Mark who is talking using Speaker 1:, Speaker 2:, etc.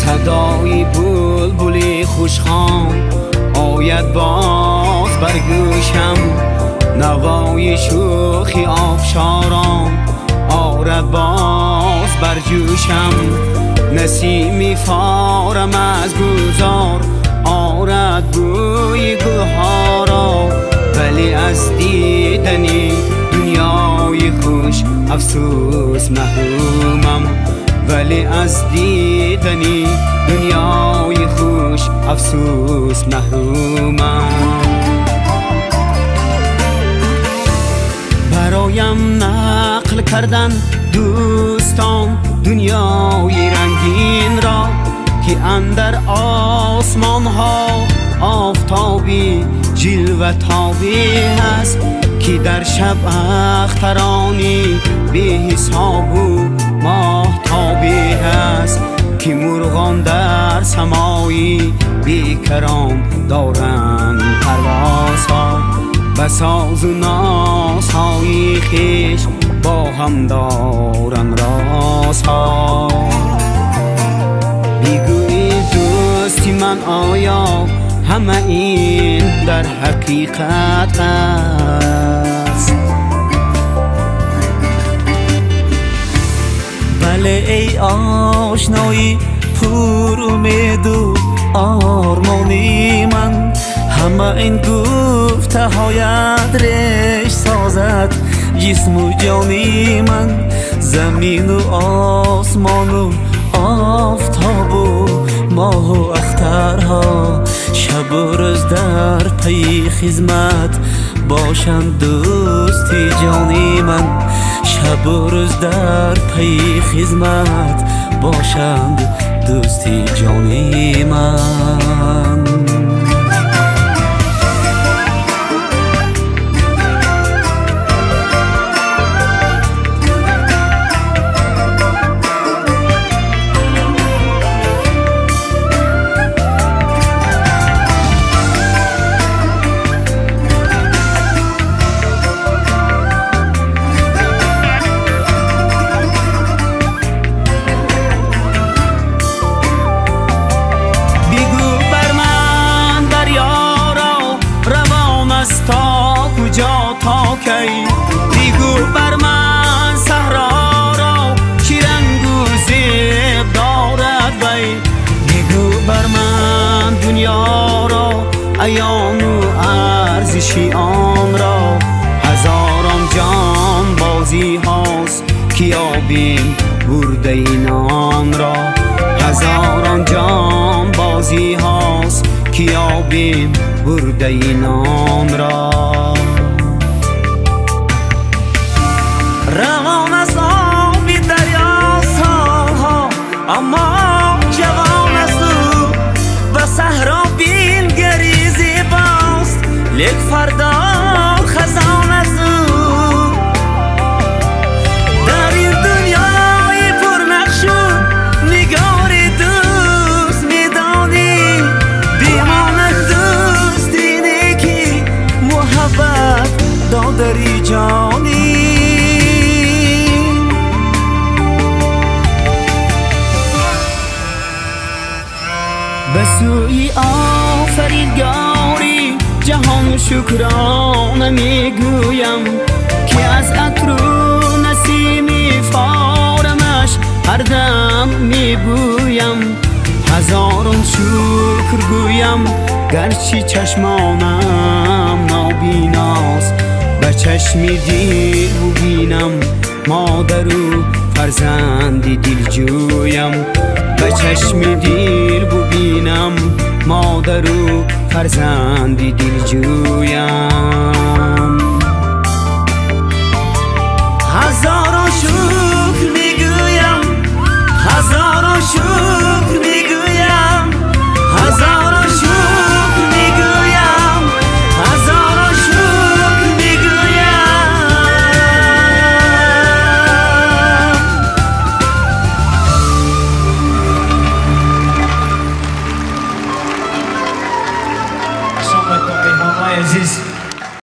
Speaker 1: صدای بلبلی خوشخوان آید باز بر گوشم، نوای شوخی آبشاران آرد باز بر جوشم. نسیمی فارم از گلزار آرد بوی گلها را، ولی از دیدنی دنیای خوش افسوس محرومم، ولی از دیدنی دنیای خوش افسوس محرومم. برایم نقل کردن دوستان دنیای رنگین را، که اندر آسمان ها آفتابی جلوه تابی هست، که در شب اخترانی بی حساب و ماهتابی هست، که مرغان در سمایی بیکران دارند پروازها، و ساز و ناسهای خویش با هم دارن رازها. بیگوی دوستی من آیا همه این در حقیقت است؟
Speaker 2: بله ای آشنایی پر امید و آرمانی من، همه این گفته هایت رشت سازد جسم و جانی من. زمین و آسمان و آفتاب و ماه و اخترها شب و روز در پی خدمت باشند دوستی جانی من، شب و روز در پی خدمت باشند دوستی جانی من.
Speaker 1: دیگو بر من صحرا را چی رنگ و زیب دارد وی، دیگو بر من دنیا را عیان و ارزشی آن را. هزاران جان بازی هاست که یابیم برده اینان را، هزاران جان بازی هاست که یابیم برده اینان را.
Speaker 2: روان از آبی دریا سالها اما جوان است او، و صحرا بیل گریزی باست لیک فردا خزان است او. در این دنیای پرنقش و نگار دوست میدانی، بیماند دوست اینه که محبت دادری جانی.
Speaker 1: به سوی آفریدگاری جهان شکرانه میگویم، که از عطر و نسیمی فارمش هر دم میبویم. هزاران شکر گویم گرچه چشمانم نابیناست، به چشم دیر ببینم مادر و فرزندی دلجویم، به چشم دیر ببینم مادر و فرزندی دلجویم.
Speaker 2: هزاران شکر میگویم، هزاران شکر میگویم، هزاران شکر میگویم، هزاران شکر میگویم.
Speaker 3: السلام علیکم مهمان‌های عزیز.